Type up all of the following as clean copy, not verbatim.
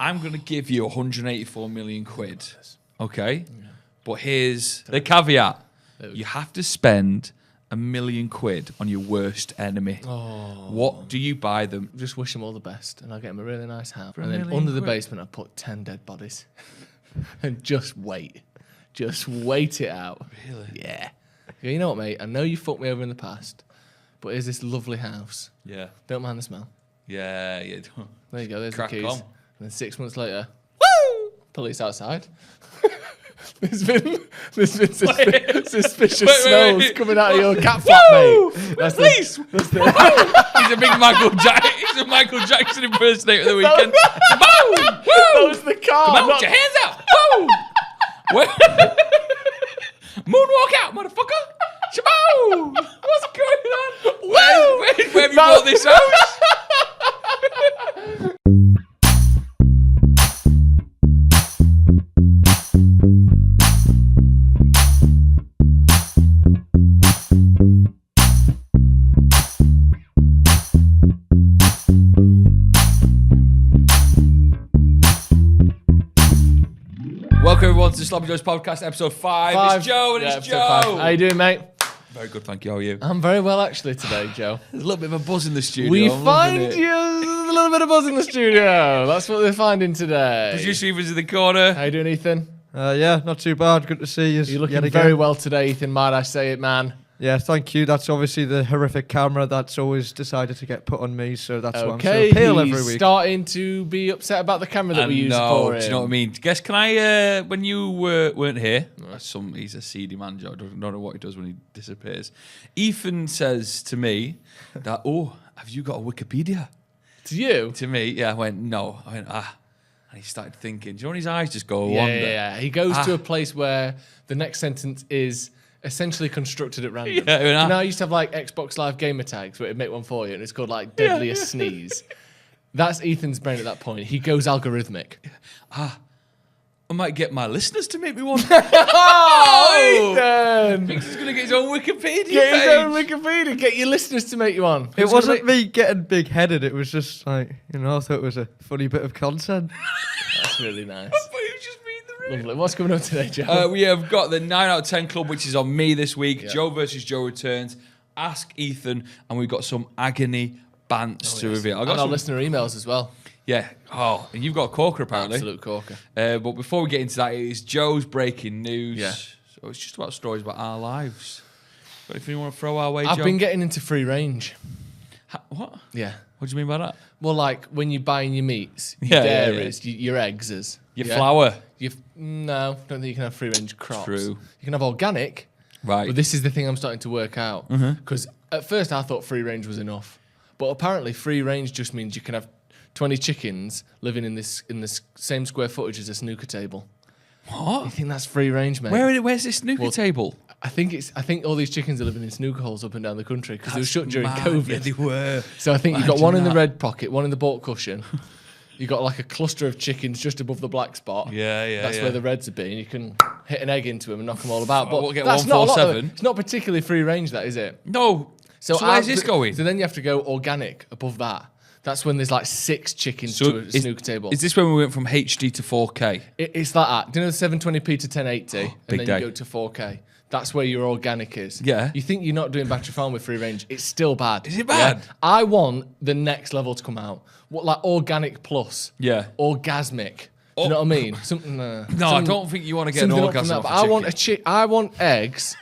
I'm going to give you 184 million quid. Okay? Yeah. But here's the caveat. You have to spend £1 million on your worst enemy. Oh. What do you buy them? Just wish them all the best, and I'll get them a really nice house. And then under the basement, I'll put 10 dead bodies. And just wait. Just wait it out. Really? Yeah. You know what, mate? I know you fucked me over in the past, but here's this lovely house. Yeah. Don't mind the smell. Yeah. There you go. There's the keys. On. And then 6 months later, woo! Police outside. There's been suspicious smells coming out of your cat flap, mate. That's Police! He's a big Michael Jackson impersonator of the weekend. Boom! That was the car. Come on, put your hands out. Boom! Moonwalk out, motherfucker. Shaboo! What's going on? Where have you bought this house? Welcome everyone to the Sloppy Joe's Podcast, episode 5. It's Joe and it's Joe. 5. How you doing, mate? Very good, thank you. How are you? I'm very well, actually, today, Joe. There's a little bit of a buzz in the studio. We find you a little bit of buzz in the studio. That's what we're finding today. Producer Ethan's in the corner. How you doing, Ethan? Yeah, not too bad. Good to see you. You're looking very well today, Ethan. Might I say it, man? Yeah, thank you. That's obviously the horrific camera that's always decided to get put on me, so that's why I'm so pale every week. Starting to be upset about the camera that we use for him. Do you know what I mean? Guess, can I, when you weren't here, he's a seedy man, Joe, don't know what he does when he disappears. Ethan says to me that, have you got a Wikipedia? To you? To me, yeah. I went, no. I went, And he started thinking. Do you know when his eyes just go wander? Yeah. He goes to a place where the next sentence is essentially constructed at random. Yeah, you know, I used to have like Xbox Live gamer tags where it'd make one for you, and it's called like Deadliest Sneeze. That's Ethan's brain at that point. He goes algorithmic. I might get my listeners to make me one. Ethan! Thinks he's going to get his own Wikipedia page. Get his own Wikipedia. Get your listeners to make you one. It wasn't me getting big-headed. It was just like, I thought it was a funny bit of content. That's really nice. I thought you were just reading the room. Lovely. What's coming up today, Joe? We have got the 9 out of 10 club, which is on me this week. Yeah. Joe versus Joe returns. Ask Ethan, and we've got some Agony bants to reveal. And our listener emails as well. Yeah. And you've got a corker apparently. Absolute corker. But before we get into that, it is Joe's breaking news. Yeah. So it's just about stories about our lives. But if you want to throw our way, Joe. I've been getting into free range. What? Yeah. What do you mean by that? Well, like when you're buying your meats, your dairies, your eggs, your flour. No, don't think you can have free range crops. True. You can have organic. Right. But this is the thing I'm starting to work out. Because at first I thought free range was enough. But apparently free range just means you can have 20 chickens living in this same square footage as a snooker table. What? You think that's free range, mate? Where's this snooker table? I think all these chickens are living in snooker holes up and down the country because they were shut during COVID. Yeah, they were. So I think you've got one in the red pocket, one in the ball cushion. You've got like a cluster of chickens just above the black spot. Yeah. That's where the reds have been. You can hit an egg into them and knock them all about. But we'll get that's 147. It's not particularly free range, that is it? No. So where's this going? So then you have to go organic above that. That's when there's like 6 chickens to a snooker table. Is this when we went from HD to 4K? It's like that. Do you know the 720p to 1080? And then day. you go to 4K. That's where your organic is. Yeah. You think you're not doing battery farm with free range. It's still bad. Is it bad? Yeah? I want the next level to come out. What, like organic plus? Yeah. Orgasmic. Do you know what I mean? Something. I don't think you want to get an orgasm off a chicken. I want eggs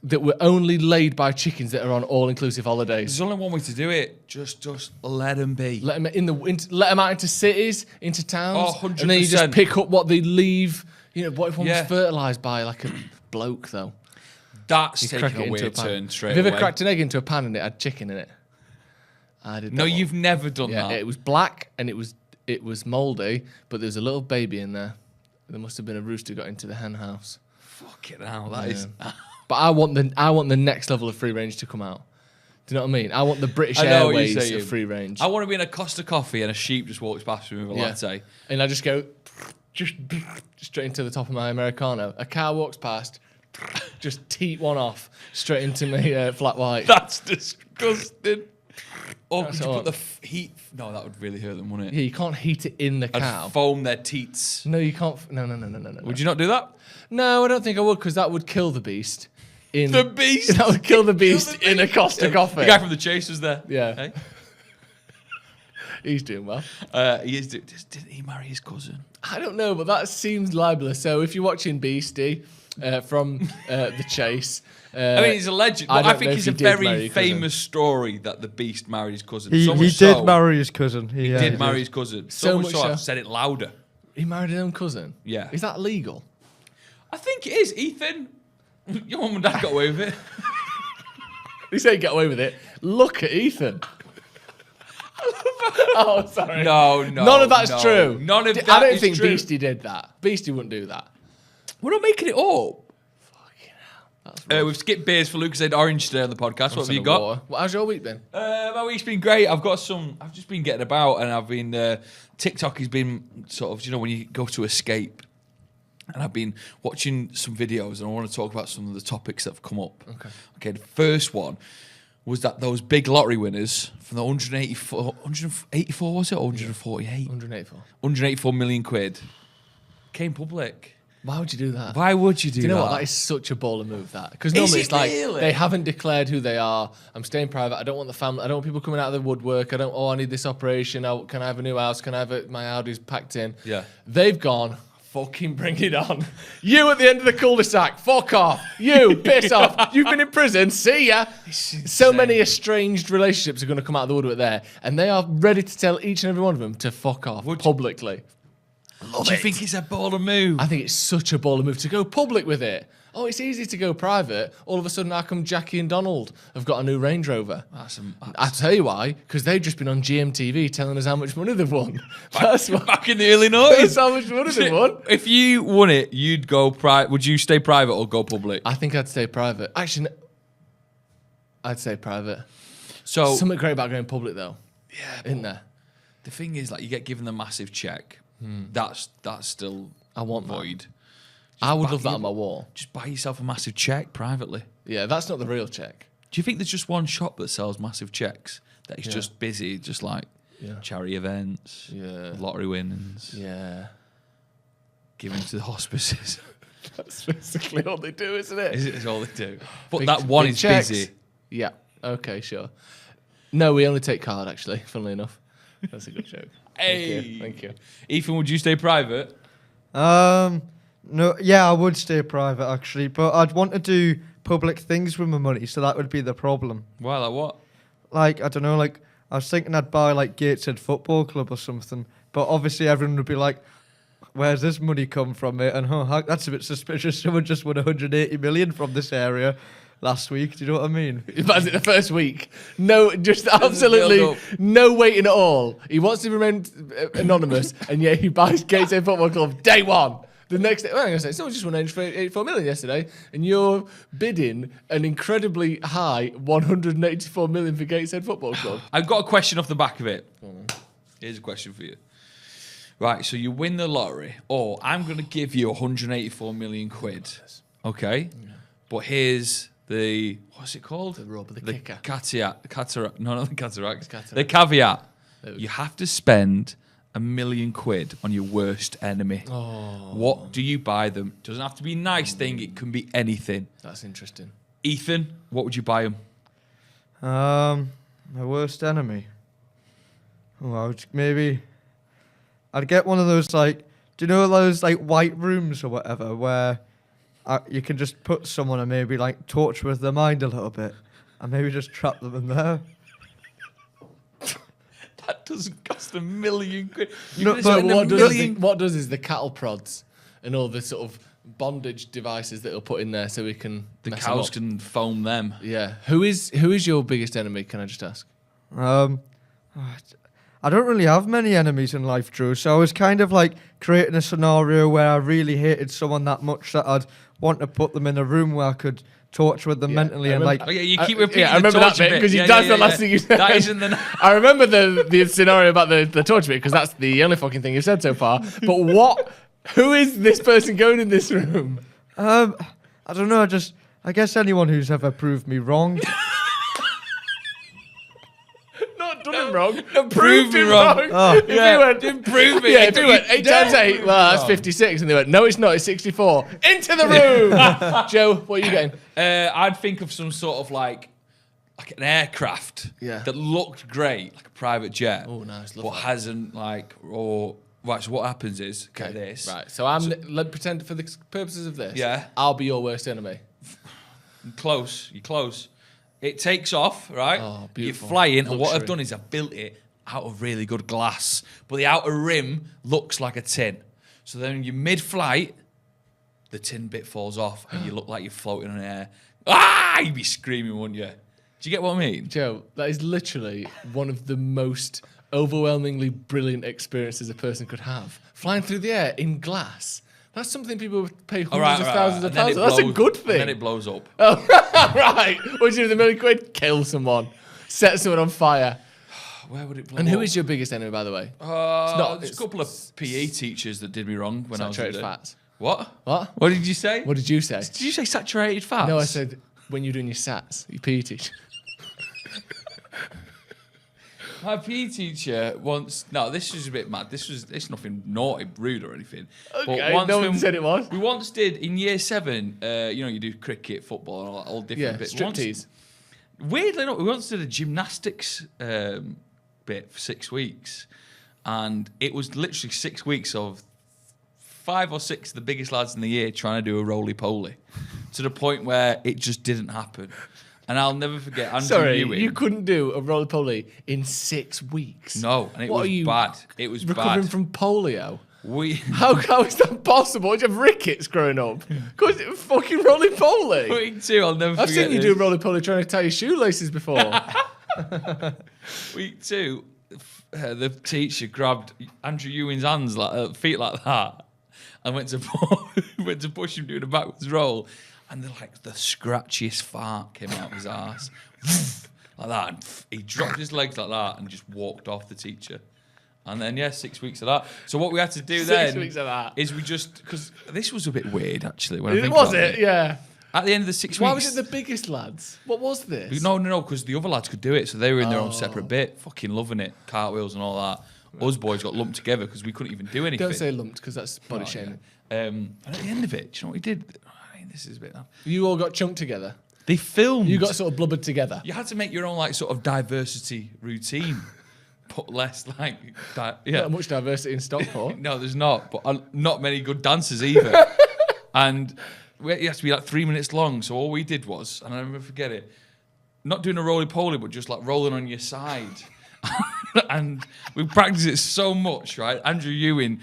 that were only laid by chickens that are on all-inclusive holidays. There's only one way to do it. Just let them be. Let them let them out into cities, into towns, 100%. and then you just pick up what they leave. What if one was fertilised by like a bloke though? That's taking a weird turn straight away. Have you ever cracked an egg into a pan and it had chicken in it? I did. No, you've never done that. It was black and it was mouldy, but there was a little baby in there. There must have been a rooster got into the hen house. Fucking hell, that is. But I want the next level of free range to come out. Do you know what I mean? I want the British Airways of free range. I want to be in a Costa coffee and a sheep just walks past me with a latte. And I just go straight into the top of my Americano. A car walks past, just teat one off straight into my flat white. That's disgusting. Or could you put the heat? No, that would really hurt them, wouldn't it? Yeah, you can't heat it in the cow. I'd foam their teats. No, you can't. No. Would you not do that? No, I don't think I would, because that would kill the beast. The beast? That would kill the beast in a Costa coffee. The guy from The Chase was there. Yeah. Hey? He's doing well. Didn't he marry his cousin? I don't know, but that seems libelous. So if you're watching Beastie from The Chase... I mean, he's a legend. I think it's a very famous story that the Beast married his cousin. He did marry his cousin. He did marry his cousin. So much so I've said it louder. He married his own cousin? Yeah. Is that legal? I think it is. Ethan, your mum and dad got away with it. He said get away with it. Look at Ethan. Oh, sorry. No. None of that's true. None of that I don't is think true. Beastie did that. Beastie wouldn't do that. We're not making it up. Fucking hell. We've skipped beers for Lucas Orange today on the podcast. What have you got? Well, how's your week been? My week's been great. I've just been getting about, and I've been TikTok has been sort of, when you go to escape, and I've been watching some videos, and I want to talk about some of the topics that have come up. Okay. The first one was that those big lottery winners from the 184 was it, or 148? 184. 184 million quid came public. Why would you do that? Why would you do that? Do you know what? That is such a baller move, that. Because normally it's like, they haven't declared who they are. I'm staying private. I don't want the family. I don't want people coming out of the woodwork. I need this operation. Can I have a new house? Can I have my Audi's packed in? Yeah. They've gone, fucking bring it on. You at the end of the cul-de-sac, fuck off. You, piss off. You've been in prison. See ya. So many estranged relationships are going to come out of the woodwork there. And they are ready to tell each and every one of them to fuck off publicly. Do you think it's a baller move? I think it's such a baller move to go public with it. Oh, it's easy to go private. All of a sudden, how come Jackie and Donald have got a new Range Rover? I'll tell you why. Because they've just been on GMTV telling us how much money they've won. Back in the early 90s. That's how much money they've won. If you won it, you'd go private. Would you stay private or go public? I think I'd stay private. Actually, I'd stay private. So something great about going public, though. Yeah, isn't there? The thing is, like, you get given the massive check. That's still I want void. I would love that on my wall. Just buy yourself a massive check privately. Yeah, that's not the real check. Do you think there's just one shop that sells massive checks? That is just busy, just like charity events, lottery winnings, giving to the hospices. That's basically all they do, isn't it? It's all they do. But that one is checks. Busy. Yeah. Okay, sure. No, we only take card, actually, funnily enough. That's a good joke. Hey. Thank you. Ethan, would you stay private? No, yeah, I would stay private, actually. But I'd want to do public things with my money, so that would be the problem. Why, like what? Like, I don't know, like, I was thinking I'd buy, like, Gateshead Football Club or something. But obviously everyone would be like, where's this money come from, mate? And that's a bit suspicious. Someone just won 180 million from this area last week. Do you know what I mean? Imagine the first week. No, just absolutely no waiting at all. He wants to remain anonymous, and yet he buys Gateshead Football Club day one. The next day, I'm going to say, someone just won 84 million yesterday, and you're bidding an incredibly high 184 million for Gateshead Football Club. I've got a question off the back of it. Here's a question for you. Right, so you win the lottery, or I'm going to give you 184 million quid. Okay? Yeah. But here's the, what's it called? The rub, the kicker. Cataract. No, not the cataract. The caveat. You have to spend £1 million on your worst enemy. Oh. What do you buy them? Doesn't have to be a nice thing. It can be anything. That's interesting. Ethan, what would you buy them? My worst enemy. Oh, I'd get one of those, like, do you know those, like, white rooms or whatever where you can just put someone and maybe, like, torture with their mind a little bit and maybe just trap them in there? That doesn't cost £1 million. No, but what does is the cattle prods and all the sort of bondage devices that he'll put in there so we can... The cows can foam them. Yeah. Who is your biggest enemy, can I just ask? I don't really have many enemies in life, Drew, so I was kind of like creating a scenario where I really hated someone that much that I'd want to put them in a room where I could torture with them mentally and like... Oh, yeah, you keep repeating I remember that bit because that's the last thing you said. That isn't the... I remember the scenario about the torture bit because that's the only fucking thing you've said so far. But who is this person going in this room? I don't know, I guess anyone who's ever proved me wrong. Not I'm wrong. Prove me wrong. If he went, Didn't prove it. yeah, if he went 8 times 8, well, that's 56. And they went, no, it's not, it's 64. Into the room. Joe, what are you getting? I'd think of some sort of like an aircraft that looked great, like a private jet. Oh, nice. But hasn't like, right, so what happens is, get this. Right, so let's pretend for the purposes of this, I'll be your worst enemy. You're close. It takes off, right? Oh, beautiful. You're flying, and what I've done is I've built it out of really good glass, but the outer rim looks like a tin. So then when you're mid-flight, the tin bit falls off, and you look like you're floating on air. You'd be screaming, wouldn't you? Do you get what I mean? Joe, that is literally one of the most overwhelmingly brilliant experiences a person could have. Flying through the air in glass. That's something people would pay hundreds of thousands of pounds for. That's a good thing. And then it blows up. Oh, right. What do you do with £1 million? Kill someone. Set someone on fire. Where would it blow And up? who is your biggest enemy, by the way? There's a couple of PE teachers that did me wrong when I was Saturated fats. What? What? What did you say? What did you say? Did you say saturated fats? No, I said when you're doing your SATs, your PE teacher. My PE teacher once. No, this was a bit mad. It's nothing naughty, rude, or anything. Okay, no one said it was. We once did in year 7. You do cricket, football, and all different bits. Striptease. Weirdly enough, we once did a gymnastics bit for 6 weeks, and it was literally 6 weeks of 5 or 6 of the biggest lads in the year trying to do a roly-poly, to the point where it just didn't happen. And I'll never forget Andrew Ewing. You couldn't do a roly-poly in 6 weeks. No, and it was bad. It was recovering bad. from polio. How is that possible? Did you have rickets growing up? Because it was fucking roly-poly. Week 2, I'll never forget I've seen you do roly-poly trying to tie your shoelaces before. Week 2, the teacher grabbed Andrew Ewing's hands, feet like that, and went to push him doing a backwards roll. And the scratchiest fart came out of his ass. Like that. And he dropped his legs like that and just walked off the teacher. And then, 6 weeks of that. So what we had to do then 6 weeks of that. is because this was a bit weird, actually. Yeah. At the end of the 6 weeks. Why was it the biggest lads? What was this? No, because the other lads could do it. So they were in their own separate bit, fucking loving it. Cartwheels and all that. Us boys got lumped together because we couldn't even do anything. Don't say lumped because that's body shaming. And at the end of it, do you know what we did? This is a bit. You all got chunked together. They filmed. You got sort of blubbered together. You had to make your own sort of diversity routine. Put less Not much diversity in Stockport. No, there's not. But not many good dancers either. And it has to be 3 minutes long. So all we did was, and I'll never forget it, not doing a roly-poly, but just rolling on your side. And we practiced it so much, right? Andrew Ewing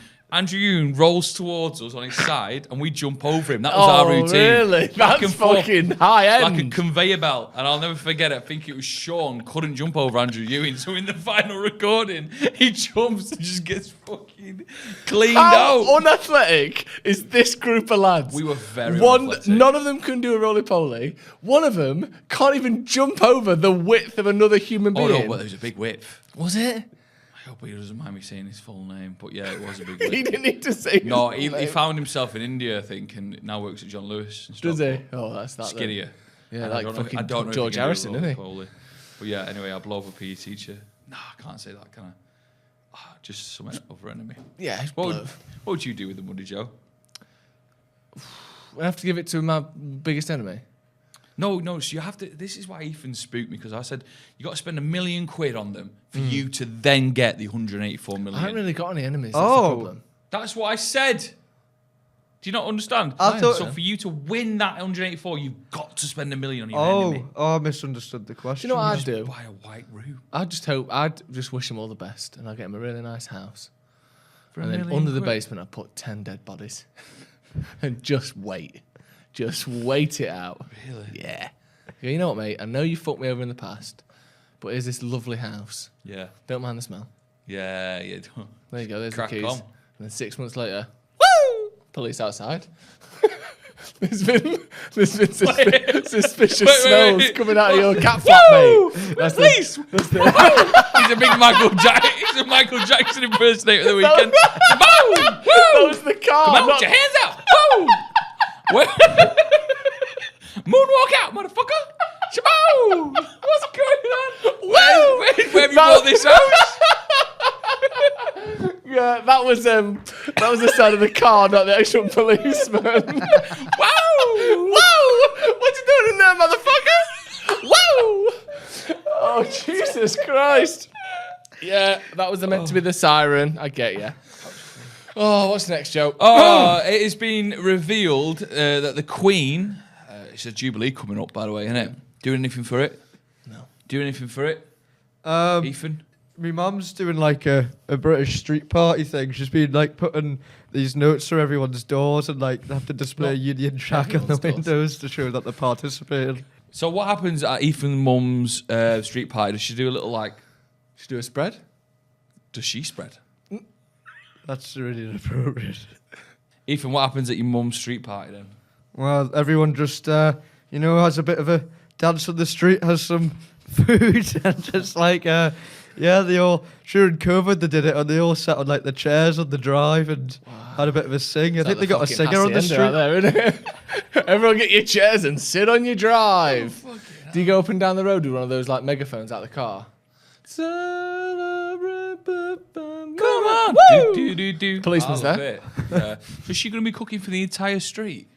rolls towards us on his side, and we jump over him. That was our routine. Really? That's fucking high end. Like a conveyor belt. And I'll never forget it. I think it was Sean couldn't jump over Andrew Ewing. So in the final recording, he jumps and just gets fucking cleaned out. How unathletic is this group of lads? We were very unathletic. None of them can do a roly-poly. One of them can't even jump over the width of another human being. Oh, no, but there was a big width. Was it? I hope he doesn't mind me saying his full name, but yeah, it was a big width. He didn't need to say his No, full he name. found himself in India, I think, and now works at John Lewis. Does he? Oh, that's that. Skinnier. Yeah, And like I don't know if George he can do Harrison, isn't he? roly-poly. But yeah, anyway, I blow up a PE teacher. No, I can't say that, can I? Just some other enemy. Yeah. What would you do with the Muddy Joe? I have to give it to my biggest enemy. No, so you have to. This is why Ethan spooked me, because I said you got to spend £1 million on them for you to then get the 184 million. I haven't really got any enemies. That's the problem. That's what I said. Do you not understand? I thought- So for you to win that 184, you've got to spend £1 million on your enemy. I misunderstood the question. Do you know what I'd do? Buy a white room. I'd just wish them all the best, and I'd get them a really nice house. For And £1 then million under the quid. basement, I'd put 10 dead bodies, and just wait it out. Really? Yeah. You know what, mate? I know you fucked me over in the past, but here's this lovely house. Yeah. Don't mind the smell. Yeah. There you go. There's Crack the keys. on. And then 6 months later, woo! Police outside. There's been suspicious smells coming out of your cat flap, mate. That's Police! He's a big Michael Jackson impersonator of the weekend. Boom! That was the car. Come on, not- put your hands out. Boom! Moonwalk out, motherfucker. Shaboo! What's going on? Where have you brought this up? That was the sound of the car, not the actual policeman. Whoa! What you doing in there, motherfucker? Whoa! Oh, Jesus Christ. Yeah, that was meant to be the siren. I get you. Oh, what's next, Joe? Oh, it has been revealed that the Queen, it's a Jubilee coming up, by the way, isn't it? Doing anything for it? No. Doing anything for it? Ethan? My mum's doing like a British street party thing. She's been like putting these notes through everyone's doors and like they have to display a Union Jack on the windows to show that they're participating. So what happens at Ethan's mum's street party? Does she do a little like... Should do a spread? Does she spread? That's really inappropriate. Ethan, what happens at your mum's street party then? Well, everyone just, has a bit of a dance on the street, has some food, and just like, they all, during COVID they did it, and they all sat on like the chairs on the drive and had a bit of a sing. I think they got a singer on the street. There, isn't it? Everyone get your chairs and sit on your drive. Do you go up and down the road with one of those like megaphones out of the car? Come on! Do. Policeman's there. So is she going to be cooking for the entire street?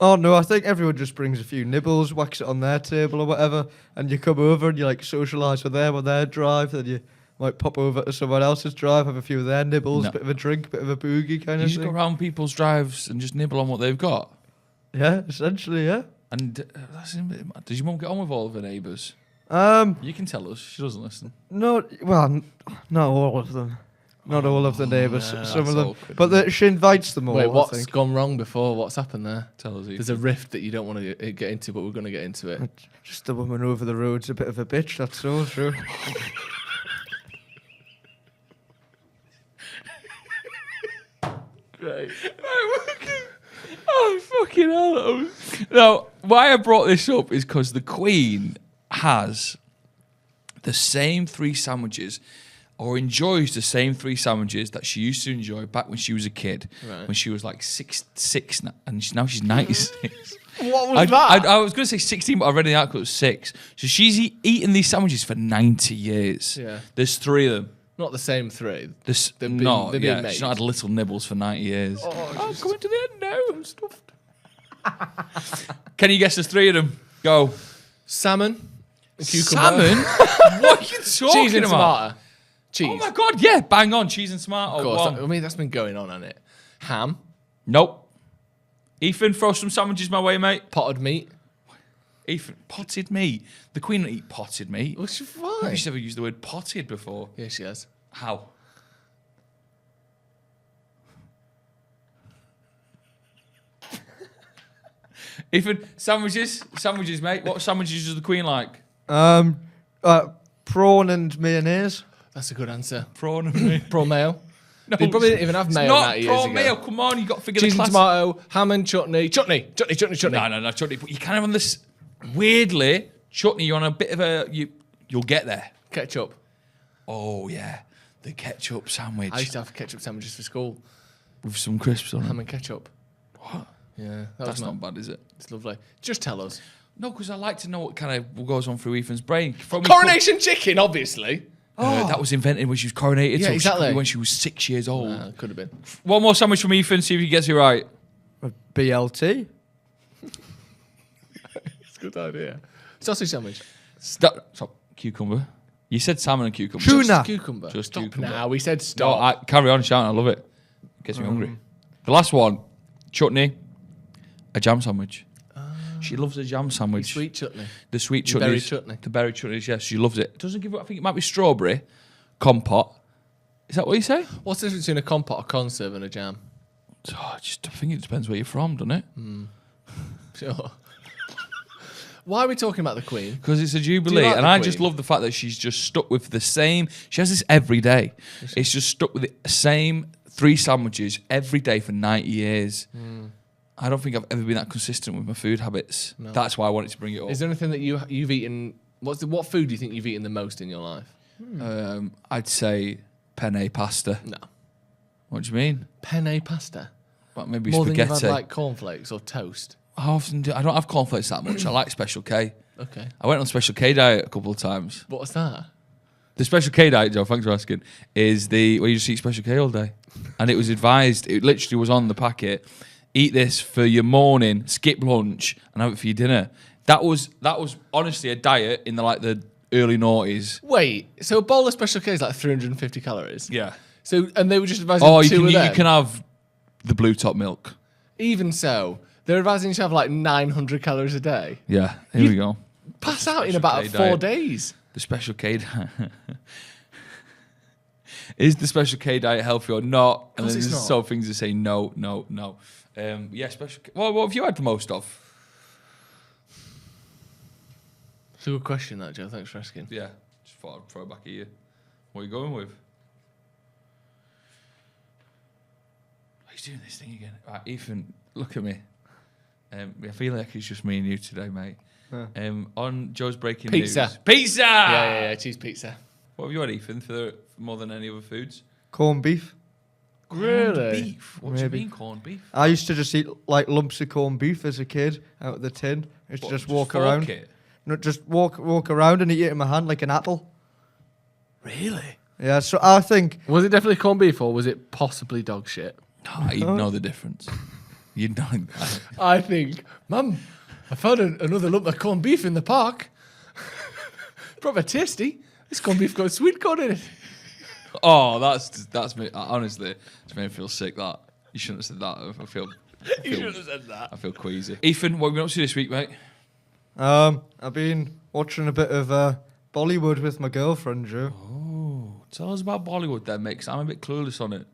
Oh no, I think everyone just brings a few nibbles, whacks it on their table or whatever, and you come over and you like socialise with them on their drive, then you might pop over to someone else's drive, have a few of their nibbles, bit of a drink, bit of a boogie kind You of just thing. go around people's drives and just nibble on what they've got? Yeah, essentially, yeah. And does your mum get on with all of her neighbours? You can tell us. She doesn't listen. No, well, not all of them. Not all of the neighbours, some of them. awkward, But she invites them all, Wait, I what's think. gone wrong before? What's happened there? Tell us, Ethan. There's a rift that you don't want to get into, but we're going to get into it. Just the woman over the road's a bit of a bitch, that's all true. Great. Oh, fucking hell. Now, why I brought this up is because the Queen has the same 3 sandwiches, or enjoys the same 3 sandwiches that she used to enjoy back when she was a kid, when she was like six and now she's 96. What was that? I was going to say 16, but I read in the article it was 6. So she's eaten these sandwiches for 90 years. Yeah. There's 3 of them. Not the same 3. They've been made. she's not had little nibbles for 90 years. I'm coming to the end now. I'm stuffed. Can you guess there's 3 of them? Go. Salmon. Cucumber. Salmon? What are you talking Cheese and about? tomato. Cheese. Oh my God, yeah, bang on, cheese and tomato. Of course. One. That's been going on, hasn't it? Ham. Nope. Ethan, throw some sandwiches my way, mate. Potted meat. Ethan, potted meat. The Queen don't eat potted meat. What's your I've fine? never used the word potted before. Yeah, she has. How? Ethan, sandwiches, mate. What sandwiches does the Queen like? Prawn and mayonnaise. That's a good answer. Prawn and mayo. Prawn mayo. No, They probably didn't even have mayo not 90 years prawn ago. mayo. Come on, you got to figure Cheese the and class. tomato, ham and chutney. Chutney. No, chutney. But you kind of on this weirdly chutney. You're on a bit of a you'll get there. Ketchup. Oh yeah, the ketchup sandwich I used to have ketchup sandwiches for school. with some crisps on Ham it. and ketchup. What? Yeah, That's not bad, is it? It's lovely. Just tell us. No, because I like to know what kind of goes on through Ethan's brain. Coronation chicken, obviously. That was invented when she was coronated. Yeah, so exactly. When she was 6 years old. Could have been. One more sandwich from Ethan. See if he gets it right. A BLT. It's a good idea. Sausage sandwich. Stop. Cucumber. You said salmon and cucumber. Tuna. Just cucumber. Just stop cucumber. now. We said No, stop. carry on shouting. I love it. Gets me hungry. The last one, chutney, a jam sandwich. She loves a jam sandwich. Sweet chutney. The sweet The chutneys. berry chutney. The berry chutneys, yes. She loves it. Doesn't give up. I think it might be strawberry compote. Is that what you say? What's the difference between a compote, a conserve, and a jam? I think it depends where you're from, doesn't it? Sure. Why are we talking about the Queen? Because it's a jubilee, like and the I just Queen? love the fact that she's just stuck with the same. She has this every day. It's just stuck with the same 3 sandwiches every day for 90 years. I don't think I've ever been that consistent with my food habits. No. That's why I wanted to bring it up. Is there anything that you've eaten? What food do you think you've eaten the most in your life? I'd say penne pasta. No. What do you mean? Penne pasta. Well, maybe More than spaghetti. you've had like cornflakes or toast. How often do I don't have cornflakes that much. I like Special K. Okay. I went on Special K diet a couple of times. What's that? The Special K diet, Joe, thanks for asking, is where you just eat Special K all day. And it was advised, it literally was on the packet, eat this for your morning, skip lunch, and have it for your dinner. That was honestly a diet in the early noughties. Wait, so a bowl of Special K is like 350 calories? Yeah. So, and they were just advising you of them? can have the blue top milk. Even so, they're advising you to have like 900 calories a day. Yeah, here we go. Pass out in about 4 days. The Special K diet. Is the Special K diet healthy or not? And then there's some things that say no. Yeah, Special K. Well, what have you had the most of? It's a good question, that, Joe. Thanks for asking. Yeah, just thought I'd throw it back at you. What are you going with? He's doing this thing again. Right, Ethan, look at me. I feel like it's just me and you today, mate. On Joe's Breaking News. Pizza! Yeah, cheese pizza. What have you had, Ethan, for more than any other foods? Corned beef. Really? Corned beef? What do you mean corned beef? I used to just eat like lumps of corned beef as a kid out of the tin. I used to just walk around. No, just walk around and eat it in my hand like an apple. Really? Yeah, so I think... Was it definitely corned beef or was it possibly dog shit? No, you'd know the difference. You'd know that. I think, Mum, I found another lump of corned beef in the park. Proper tasty. This corned beef got sweet corn in it. Oh, that's me. Honestly, it's made me feel sick. That you shouldn't have said that. I feel You shouldn't have said that. I feel queasy. Ethan, what have you been up to this week, mate? I've been watching a bit of Bollywood with my girlfriend, Joe. Oh, tell us about Bollywood then, mate, 'cause I'm a bit clueless on it.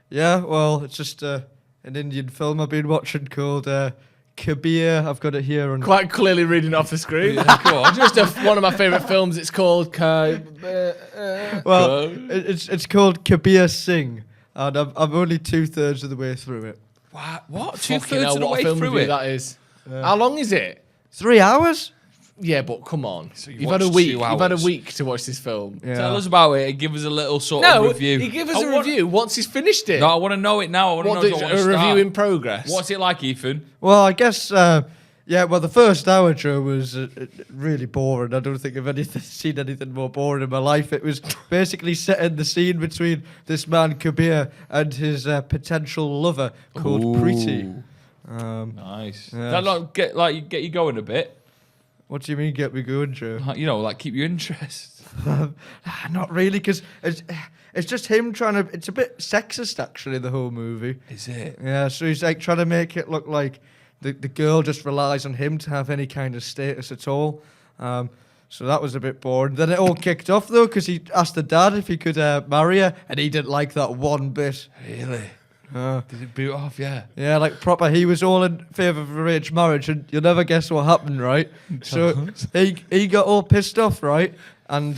Yeah, well, it's just an Indian film I've been watching called Kabir. I've got it here. And Quite clearly reading it off the screen. Yeah, go on. Just one of my favourite films. It's called well, it's called Kabir Singh, and I'm only 2/3 of the way through it. What? Fucking 2/3 hell, of the what way film through review it? that is. How long is it? 3 hours? Yeah, but come on. So You've had a watched week. 2 You've had a hours. week to watch this film. Yeah. Tell us about it and give us a little sort No, of review. he give us a review once he's finished it. No, I want to know it now. I want to know. What, I wanna a start. review in progress. What's it like, Ethan? Well, I guess, yeah, well, the first hour, Joe, was really boring. I don't think I've seen anything more boring in my life. It was basically setting the scene between this man, Kabir, and his potential lover called Preeti. Nice. Yeah. That get you going a bit. What do you mean, get me going, Joe? Keep your interest. Not really, because it's just him trying to... It's a bit sexist, actually, the whole movie. Is it? Yeah, so he's like trying to make it look like the girl just relies on him to have any kind of status at all. So that was a bit boring. Then it all kicked off, though, because he asked the dad if he could marry her, and he didn't like that one bit. Really? Did it boot off? Yeah. Yeah, like proper. He was all in favour of arranged marriage, and you'll never guess what happened, right? So he got all pissed off, right? And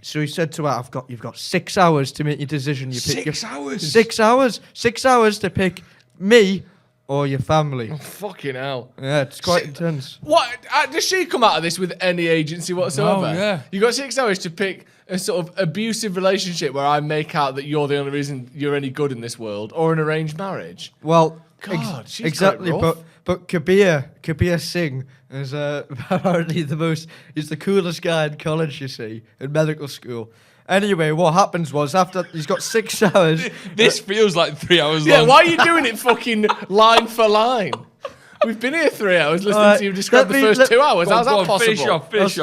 so he said to her, "You've got 6 hours to make your decision. You pick 6 hours. 6 hours. 6 hours to pick me or your family." Fucking hell. Yeah, it's quite intense. What? Does she come out of this with any agency whatsoever? No, yeah. You got 6 hours to pick a sort of abusive relationship where I make out that you're the only reason you're any good in this world, or an arranged marriage. Well, God, she's exactly. quite rough. But Kabir Singh is apparently he's the coolest guy in college, you see, in medical school. Anyway, what happens was after he's got 6 hours. This feels like 3 hours long. Yeah, why are you doing it fucking line for line? We've been here 3 hours listening to you describe the first 2 hours. How's that possible?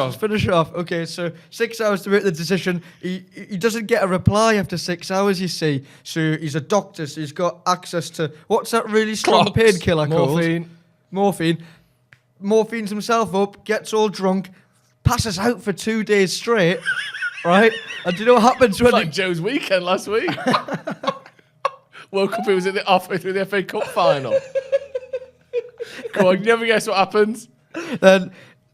Finish off. Okay, so 6 hours to make the decision. He doesn't get a reply after 6 hours, you see. So he's a doctor, so he's got access to... What's that really strong painkiller called? Morphine. Morphines himself up, gets all drunk, passes out for 2 days straight, right? And do you know what happens when... It's like Joe's weekend last week. Woke up, he was halfway through the FA Cup final. Go on, you never guess what happens. Then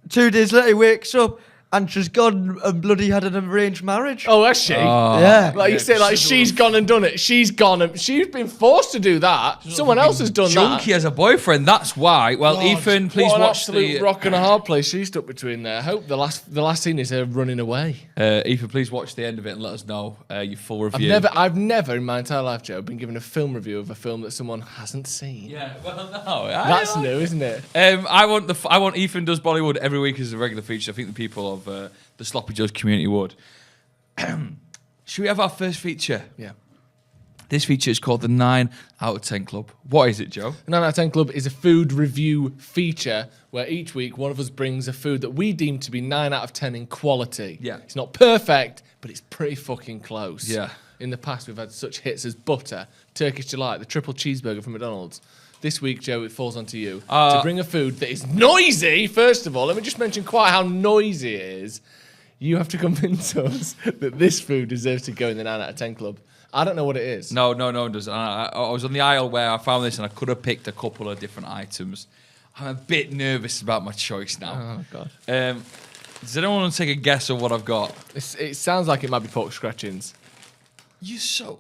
2 days later, he wakes up and she's gone and bloody had an arranged marriage. Oh, has she? Yeah. Like you say, like she's gone and done it. She's gone and she's been forced to do that. Someone else has done Junkie that. as a boyfriend. That's why. Well, God, Ethan, please what an watch absolute the rock and a hard place she's stuck between there. I hope the last scene is her running away. Ethan, please watch the end of it and let us know your full review. I've never in my entire life, Joe, been given a film review of a film that someone hasn't seen. Yeah, well, no, That's new, isn't it? I want Ethan Does Bollywood every week as a regular feature. I think the people the Sloppy Joe's community would. Should we have our first feature? Yeah. This feature is called the 9 out of 10 Club. What is it, Joe? The 9 out of 10 Club is a food review feature where each week one of us brings a food that we deem to be 9 out of 10 in quality. Yeah. It's not perfect, but it's pretty fucking close. Yeah. In the past, we've had such hits as butter, Turkish Delight, the triple cheeseburger from McDonald's. This week, Joe, it falls onto you to bring a food that is noisy. First of all, let me just mention quite how noisy it is. You have to convince us that this food deserves to go in the 9 out of 10 Club. I don't know what it is. No, it doesn't. I was on the aisle where I found this and I could have picked a couple of different items. I'm a bit nervous about my choice now. Oh, God. Does anyone want to take a guess of what I've got? It sounds like it might be pork scratchings.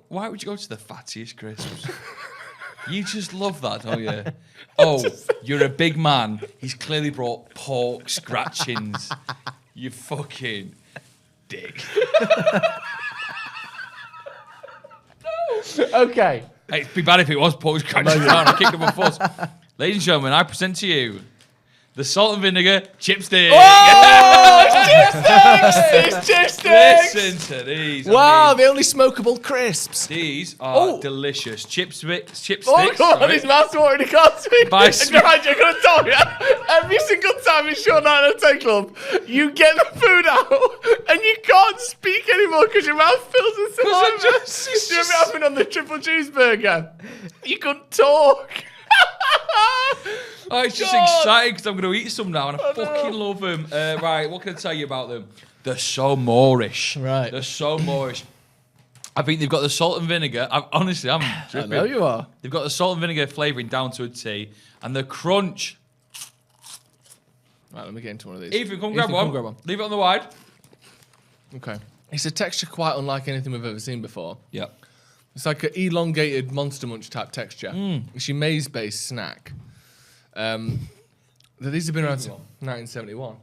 Why would you go to the fattiest crisps? You just love that, don't you? Oh, you're a big man. He's clearly brought pork scratchings. You fucking dick. Okay. Hey, it'd be bad if it was pork scratchings. I'd kick him a fuss. Ladies and gentlemen, I present to you the salt and vinegar chipstick. Oh, it's chipsticks! Listen to these. Wow, the only smokable crisps. These are delicious. Chipsticks. Oh, God, sorry. his mouth's watering, he can't speak. By Right, you're going to tell you, every single time it's your 9 out of 10 Club, you get the food out and you can't speak anymore because your mouth fills with saliva. It's Do you remember what happened on the triple cheeseburger? You couldn't talk. Oh, it's just God. exciting because I'm going to eat some now and I fucking love them. Right, what can I tell you about them? They're so Moorish. Right. They're so Moorish. I think they've got the salt and vinegar. I'm I dripping. know you are. They've got the salt and vinegar flavouring down to a T. And the crunch. Right, let me get into one of these. Ethan, come grab one. Leave it on the wide. Okay. It's a texture quite unlike anything we've ever seen before. Yeah. It's like an elongated Monster Munch type texture. It's your maize-based snack. These have been around since 1971.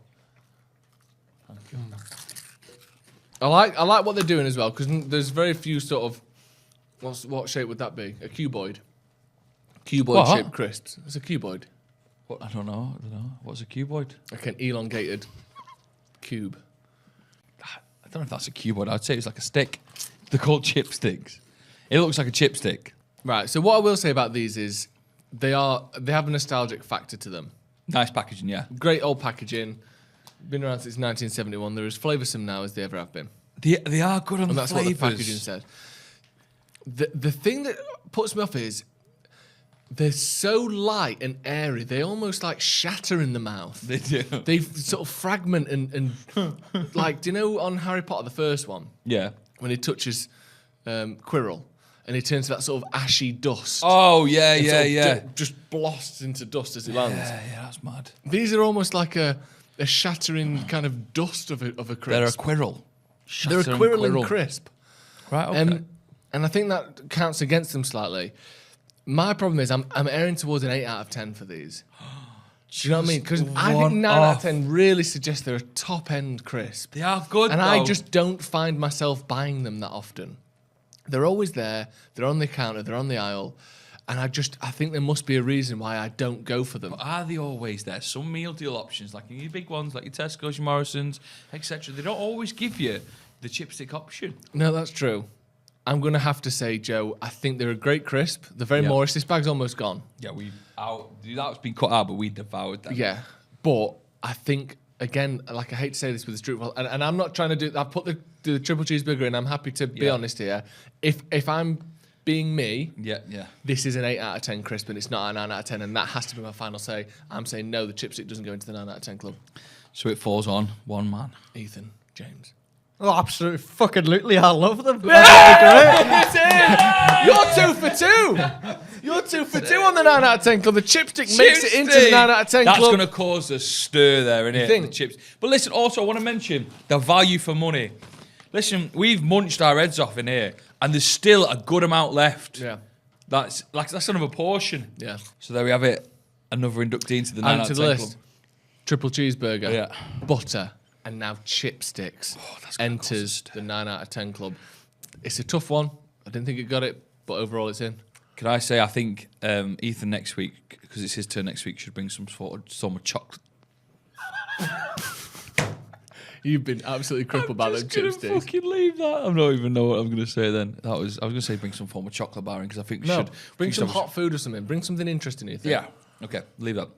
I like what they're doing as well because there's very few sort of what shape would that be? A cuboid. Cuboid shaped crisps. It's a cuboid. What? I don't know. What's a cuboid? Like an elongated cube. I don't know if that's a cuboid. I'd say it's like a stick. They're called chipsticks. It looks like a chipstick. Right. So what I will say about these is they have a nostalgic factor to them. Nice packaging, yeah. Great old packaging. Been around since 1971. They're as flavoursome now as they ever have been. They are good on And the that's flavours. what the packaging said. The thing that puts me off is they're so light and airy. They almost like shatter in the mouth. They do. They sort of fragment and like, do you know on Harry Potter, the first one, Yeah. when he touches Quirrell and he turns to that sort of ashy dust? Oh, yeah, and yeah, sort of yeah. just blasts into dust as he lands. Yeah, that's mad. These are almost like a shattering kind of dust of a crisp. They're a quirrell. They're a quirrelling crisp. Right, okay. And I think that counts against them slightly. My problem is I'm erring towards an 8 out of 10 for these. Do you know what I mean? Because I think 9 out of 10 really suggests they're a top-end crisp. They are good, And though. I just don't find myself buying them that often. They're always there. They're on the counter. They're on the aisle. And I think there must be a reason why I don't go for them. Are they always there? Some meal deal options, like your big ones, like your Tesco's, your Morrison's, etc. They don't always give you the chipstick option. No, that's true. I'm going to have to say, Joe, I think they're a great crisp. They're very Moorish. This bag's almost gone. Yeah, that's been cut out, but we devoured them. Yeah. But I think, again, like I hate to say this with the truth, and I'm not trying to do, I've put the triple cheeseburger in, I'm happy to be honest here. If I'm being me, this is an 8 out of 10 crisp and it's not a 9 out of 10, and that has to be my final say. I'm saying no, the chipstick doesn't go into the 9 out of 10 club. So it falls on one man. Ethan James. Oh, absolutely fucking lootly. I love them. It's in! You're 2 for 2! You're 2 for 2 on the 9 out of 10 club. The chipstick makes it into the 9 out of 10 That's club. going to cause a stir there, innit? think? The chips. But listen, also, I want to mention the value for money. Listen, we've munched our heads off in here, and there's still a good amount left. Yeah. That's another portion. Yeah. So there we have it. Another inductee into the 9 Add out to of the 10 list. club. Triple cheeseburger. Yeah. Butter. And now chipsticks that's gonna cause a enters stir. the 9 out of 10 club. It's a tough one. I didn't think it got it, but overall it's in. Can I say, I think Ethan next week, because it's his turn next week, should bring some of chocolate. You've been absolutely crippled by them chipsticks. I'm just fucking leave that. I don't even know what I'm going to say then. I was going to say bring some form of chocolate bar in because I think we should. Bring some hot food or something. Bring something interesting, you think? Yeah. Okay, leave that.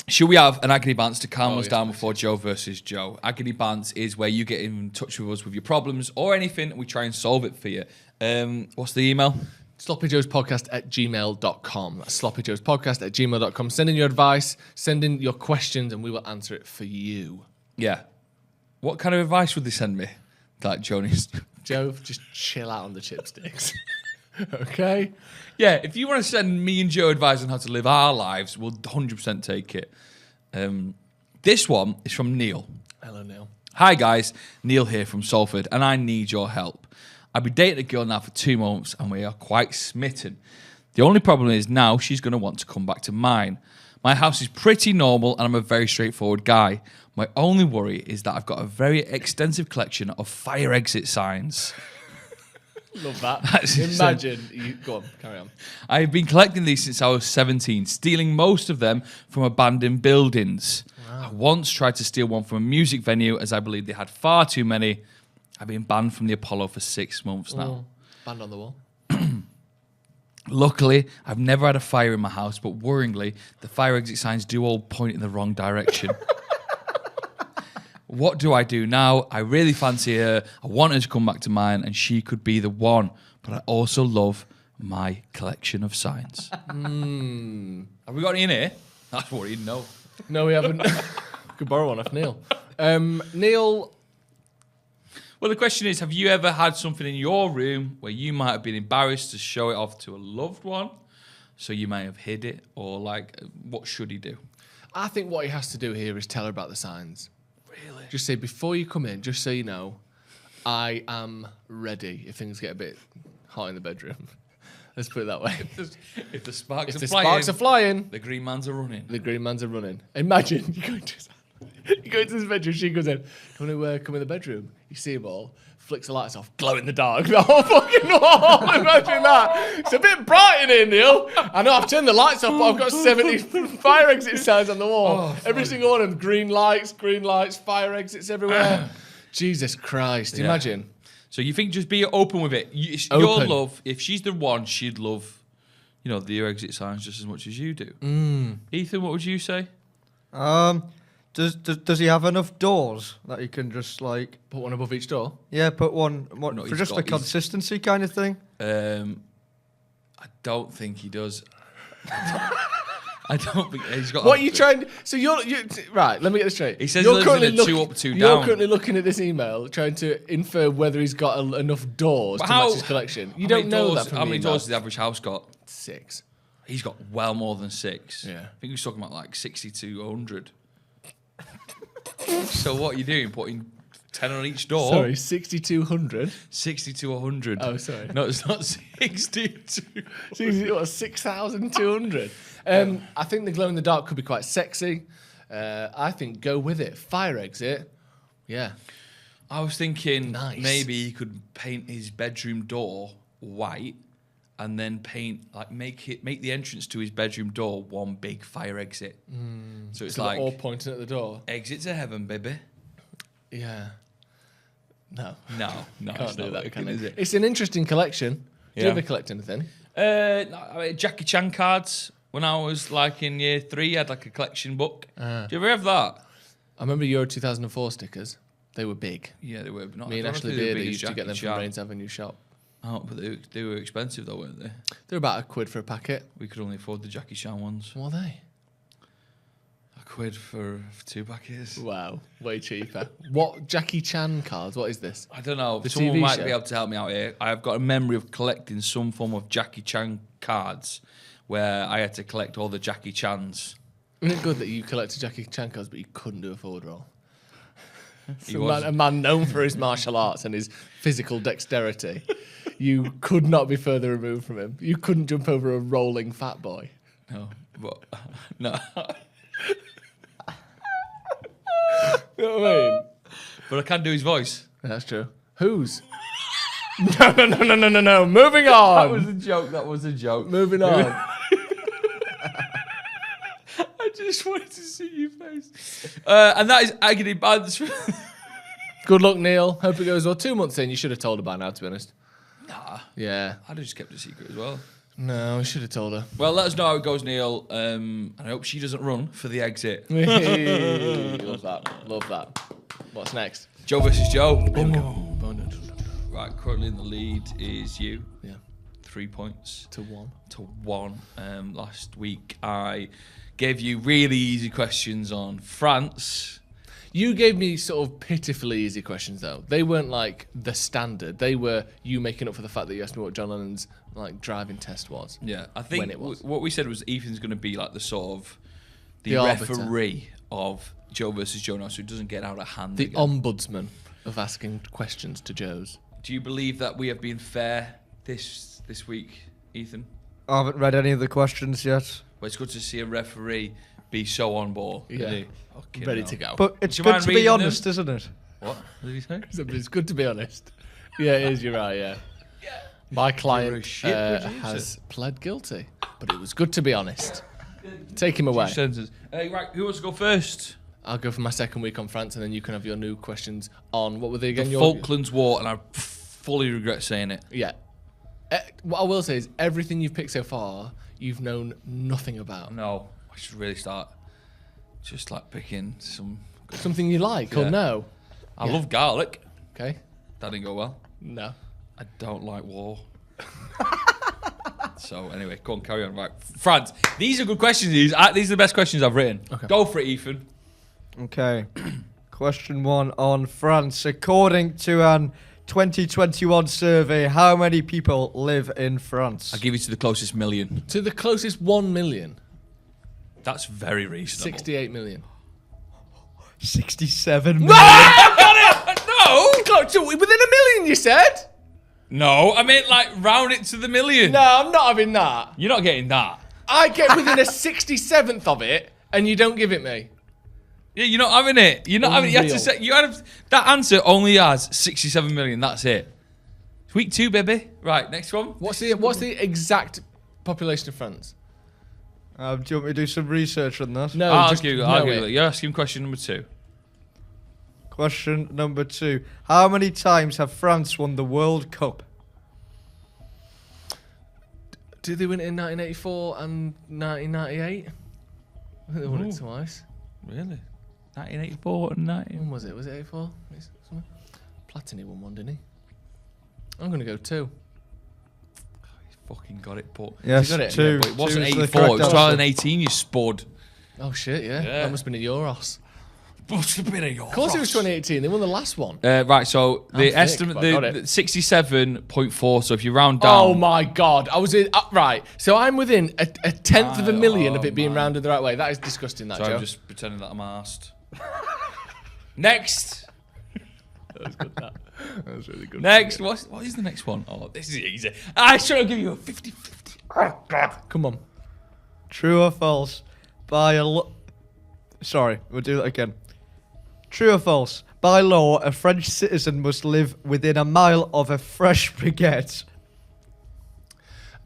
Should we have an Agony Bants to calm us down before Joe versus Joe? Agony Bants is where you get in touch with us with your problems or anything, and we try and solve it for you. What's the email? SloppyJoesPodcast@gmail.com. That's SloppyJoesPodcast@gmail.com. Send in your advice, send in your questions, and we will answer it for you. Yeah. What kind of advice would they send me? Like Joni's. Joe, just chill out on the chipsticks. Okay? Yeah, if you want to send me and Joe advice on how to live our lives, we'll 100% take it. This one is from Neil. Hello, Neil. Hi, guys. Neil here from Salford, and I need your help. I've been dating a girl now for 2 months, and we are quite smitten. The only problem is now she's going to want to come back to mine. My house is pretty normal, and I'm a very straightforward guy. My only worry is that I've got a very extensive collection of fire exit signs. Love that. Imagine. Go on, carry on. I have been collecting these since I was 17, stealing most of them from abandoned buildings. Wow. I once tried to steal one from a music venue as I believe they had far too many. I've been banned from the Apollo for 6 months now. Banned on the wall. Luckily, I've never had a fire in my house, but worryingly, the fire exit signs do all point in the wrong direction. What do I do now? I really fancy her. I want her to come back to mine, and she could be the one. But I also love my collection of signs. Have we got any in here? That's what you know. No, we haven't. Could borrow one off Neil. Neil. Well, the question is, have you ever had something in your room where you might have been embarrassed to show it off to a loved one? So you may have hid it, or like, what should he do? I think what he has to do here is tell her about the signs. Really? Just say, before you come in, just so you know, I am ready if things get a bit hot in the bedroom. Let's put it that way. If the sparks are flying, the green mans are running. The green mans are running. Imagine you go into this bedroom, she goes in, do you want to come in the bedroom? You see them all, flicks the lights off, glow in the dark, the whole fucking wall. Imagine that. It's a bit bright in here, Neil. I know I've turned the lights off, but I've got 70 fire exit signs on the wall. Every single one of them, green lights, fire exits everywhere. Jesus Christ, imagine. So you think just be open with it. Your love, if she's the one, she'd love, the exit signs just as much as you do. Ethan, what would you say? Does he have enough doors that he can just like put one above each door? Yeah, put one for just a consistency kind of thing. I don't think he does. I don't think he's got. What are you trying? So you're right. Let me get this straight. He says you're currently 2 up, 2 down. You're currently looking at this email, trying to infer whether he's got enough doors to match his collection. You don't know that from how many doors has the average house got? 6. He's got well more than 6. Yeah. I think he's talking about like 60 to 100. So what are you doing? Putting 10 on each door? Sorry, 6,200? 60 to 100. Oh, sorry. No, it's not 62. 6,200. I think the glow in the dark could be quite sexy. I think go with it. Fire exit. Yeah. I was thinking maybe he could paint his bedroom door white and then make the entrance to his bedroom door one big fire exit. So it's like all pointing at the door. Exit to heaven, baby. Yeah. No. Can't do that, is it? It's an interesting collection. Do you ever collect anything? Jackie Chan cards. When I was like in year 3, I had like a collection book. Do you ever have that? I remember Euro 2004 stickers. They were big. Yeah, they were. Not, Me and Ashley Bearder used to get them from Rains Avenue shop. Oh, but they were expensive though, weren't they? They were about £1 for a packet. We could only afford the Jackie Chan ones. What are they? £1 for 2 packets. Wow, way cheaper. What Jackie Chan cards? What is this? I don't know. The Someone TV might show? be able to help me out here. I've got a memory of collecting some form of Jackie Chan cards where I had to collect all the Jackie Chans. Isn't it good that you collected Jackie Chan cards but you couldn't do a forward roll? A man known for his martial arts and his physical dexterity. You could not be further removed from him. You couldn't jump over a rolling fat boy. No, but no. You know what I mean? But I can do his voice. That's true. Whose? No. Moving on. That was a joke. Moving on. I just wanted to see your face. And that is Agony Bants. Good luck, Neil. Hope it goes well. 2 months in, you should have told her by now, to be honest. Nah. Yeah. I'd have just kept it a secret as well. No, we should have told her. Well, let us know how it goes, Neil. And I hope she doesn't run for the exit. Love that. Love that. What's next? Joe versus Joe. Bingo. Right, currently in the lead is you. Yeah. 3 points To 1. to 1. Last week I gave you really easy questions on France. You gave me sort of pitifully easy questions, though. They weren't like the standard. They were you making up for the fact that you asked me what John Lennon's like driving test was. Yeah, I think When it was. what we said was Ethan's going to be like the sort of the The arbiter. referee of Joe versus Joe now, so it doesn't get out of hand. The again. ombudsman of asking questions to Joes. Do you believe that we have been fair this week, Ethan? I haven't read any of the questions yet. Well, it's good to see a referee be so on ball. Yeah. Isn't he? Fucking Ready hell. to go. But it's Do you good mind to be reading honest, them? isn't it? What did he say? It's good to be honest. Yeah, it is. You're right. Yeah. My You're a client shit producer. has pled guilty, but it was good to be honest. Take him away. Sentences. Right, who wants to go first? I'll go for my second week on France, and then you can have your new questions on what were they again? The Falklands War, and I fully regret saying it. Yeah. What I will say is everything you've picked so far, you've known nothing about. No, I should really start just like picking some. Something you like or Yeah. no? I love garlic. Okay. That didn't go well. No. I don't like war. So anyway, go on, carry on. Right, France. These are good questions. These are the best questions I've written. Okay. Go for it, Ethan. Okay. Question 1 on France. According to an 2021 survey, how many people live in France? I'll give you to the closest million. To the closest 1 million. That's very reasonable. 68 million. 67 million. No! Within a million, you said? No, I meant like round it to the million. No, I'm not having that. You're not getting that. I get within a 67th of it, and you don't give it me. Yeah, you're not having it. You're not having it. You have to Unreal. say that answer only has 67 million. That's it. It's week 2, baby. Right, next one. What's the exact population of France? Do you want me to do some research on that? No, I'll just Google know it. it. You're asking question number 2. Question number 2. How many times have France won the World Cup? Did they win it in 1984 and 1998? I think they won it twice. Really? 1984 and 19. When was it? Was it 84? Platini won one, didn't he? I'm going to go 2. Fucking got it, but Yes, got it? 2. but it wasn't 2 is the 84. It was correct 2018. You spud. Oh, shit, yeah. Yeah. That must have been at Euros. Must have been a Of course it was 2018. They won the last one. Right, so the thick, estimate, but I got the it. 67.4. So if you round down, Oh, my God. I was in... right. So I'm within a tenth of a million of it being rounded the right way. That is disgusting, that, so Joe. I'm just pretending that I'm arsed. Next. That was good, that. That was really good. Next. What is the next one? Oh, this is easy. I should have given you a 50-50. Oh, God. Come on. True or false? Sorry, we'll do that again. True or false? By law, a French citizen must live within a mile of a fresh baguette.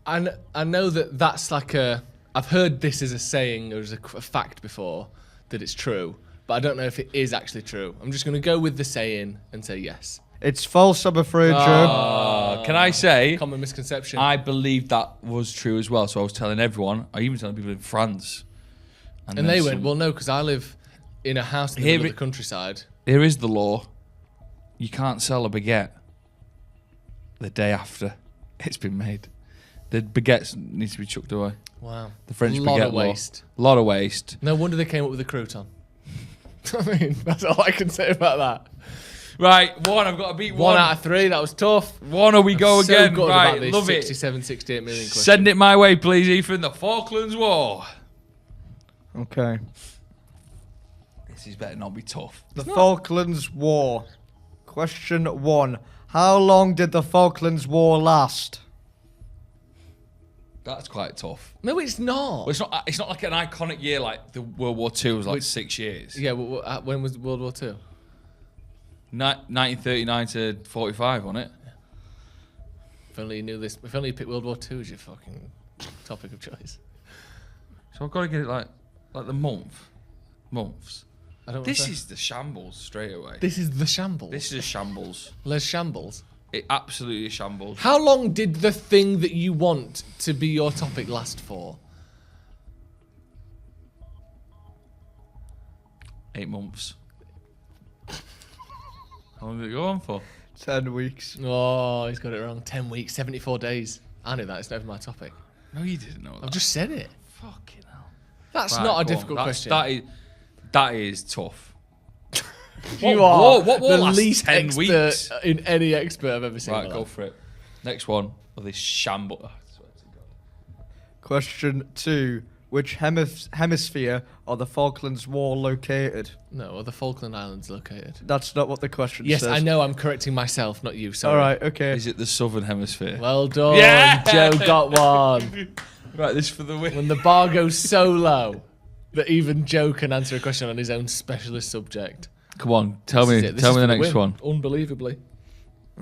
And I know that that's like a... I've heard this as a saying or as a fact before, that it's true. But I don't know if it is actually true. I'm just going to go with the saying and say yes. It's false, I'm afraid, Joe. Can I say, Common misconception. I believe that was true as well. So I was telling everyone, I even telling people in France. and then they some- went, well, no, because I live in a house in the Here middle of it- the countryside. Here is the law. You can't sell a baguette the day after it's been made. The baguettes needs to be chucked away. Wow. The French Lot baguette of law. waste. Lot of waste. No wonder they came up with the crouton. I mean, that's all I can say about that. Right, one. I've got to beat one. 1 out of 3, that was tough. One or we go So again. good Right, about this love 67, 68 million it. question. Send it my way, please, Ethan. The Falklands War. Okay. This is better not be tough. The Falklands War. Question 1. How long did the Falklands War last? That's quite tough. No, it's not. Well, it's not like an iconic year like the World War II was like 6 years. Yeah, when was World War II? 1939 to 45, wasn't it? If only you knew this. If only you picked World War II as your fucking topic of choice. So I've got to get it like the months. This is the shambles straight away. This is the shambles. This is a shambles. Les shambles. It absolutely shambles. How long did the thing that you want to be your topic last for? 8 months. How long did it go on for? 10 weeks. Oh, he's got it wrong. 10 weeks, 74 days. I knew that. It's not even my topic. No, you didn't know that. I've just said it. Fucking hell. That's Right, not a go on. difficult question. That is tough. You are what the last least 10 expert weeks? in any expert I've ever seen. Right, go for it. Next one of this shamble. Oh, I swear to God. Question 2. Which hemisphere are the Falklands War located? No, are the Falkland Islands located? That's not what the question Yes, says. I know. I'm correcting myself, not you. Sorry. All right, okay. Is it the southern hemisphere? Well done. Yeah! Joe got one. Right, this for the win. When the bar goes so low that even Joe can answer a question on his own specialist subject. Come on, tell me This the is for next win. one. Unbelievably.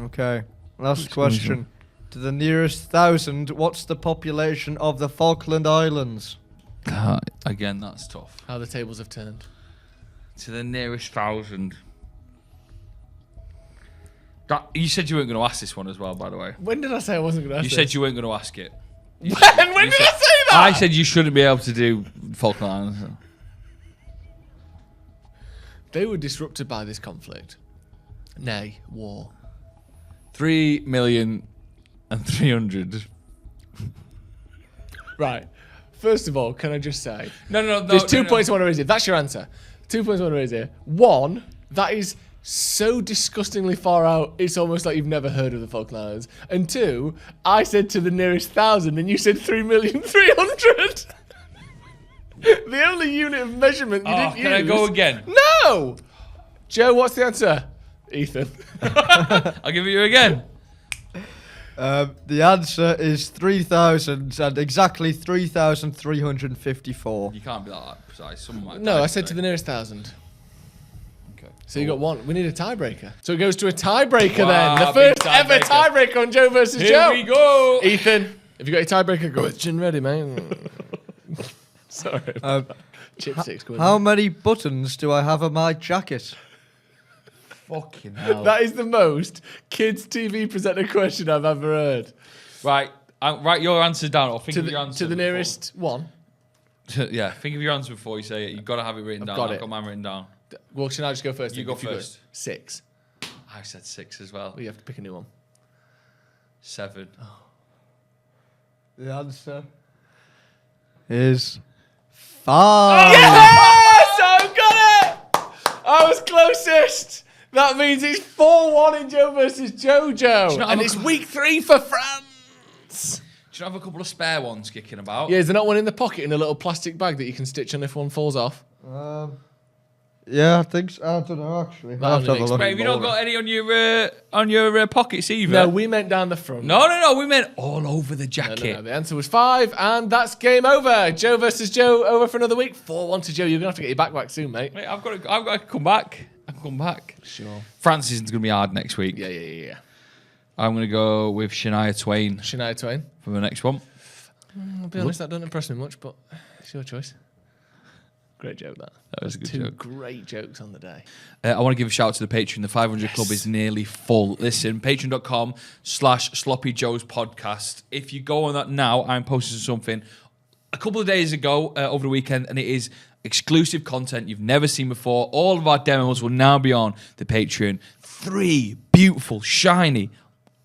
Okay. Last question. To the nearest 1,000, what's the population of the Falkland Islands? Again, that's tough. How the tables have turned. To the nearest 1,000. You said you weren't going to ask this one as well, by the way. When did I say I wasn't going to ask You this? said you weren't going to ask it. When did I say that? I said you shouldn't be able to do Falkland Islands. They were disrupted by this conflict. Nay, war. 3,300,000. Right. First of all, can I just say... No. There's 2 points I want to raise here. That's your answer. 2 points I want to raise here. One, that is so disgustingly far out, it's almost like you've never heard of the Falkland Islands. And 2, I said to the nearest 1,000 and you said 3,300,000. The only unit of measurement you didn't use. Can I go again? No! Joe, what's the answer? Ethan. I'll give it you again. The answer is 3,000 and exactly 3,354. You can't be that precise. Someone might No, die I said to today. the nearest 1,000. Okay. So you got one. We need a tiebreaker. So it goes to a tiebreaker Wow, then. The big first ever tiebreaker. tiebreaker on Joe versus Here Joe. we go. Ethan, have you got your tiebreaker question ready, mate? Sorry. Chipsticks going How many buttons do I have on my jacket? Fucking hell. That is the most kids TV presenter question I've ever heard. Right, write your answer down, or think of your answer To the before. nearest one. Yeah, think of your answer before you say it. You've got to have it written down. got I've it. got mine written down. Well, should I just go first? You then? go If first. 6. I said 6 as well. Well, you have to pick a new one. 7. The answer is 5. Yes! I've got it! I was closest. That means it's 4-1 in Joe versus Jojo. not And have it's a- week 3 for France. Do you have a couple of spare ones kicking about? Yeah, is there not one in the pocket in a little plastic bag that you can stitch on if one falls off? Yeah, I think so. I don't know, actually. That I'll have to only have a look. Wait, have you not got any on your pockets either? No, we meant down the front. No, we meant all over the No, jacket. no. The answer was 5, and that's game over. Joe versus Joe over for another week. 4-1 to Joe. You're going to have to get your back sooner, mate. Wait, I've got to come back. I can come back. Sure. France is going to be hard next week. Yeah. I'm going to go with Shania Twain Shania Twain. for the next one. I'll be honest, that doesn't impress me much, but it's your choice. Great joke, that. That was a good 2 joke. great jokes on the day. I want to give a shout out to the Patreon. The 500 Club is nearly full. Listen, patreon.com/SloppyJoesPodcast. If you go on that now, I'm posting something a couple of days ago over the weekend, and it is exclusive content you've never seen before. All of our demos will now be on the Patreon. 3 beautiful, shiny,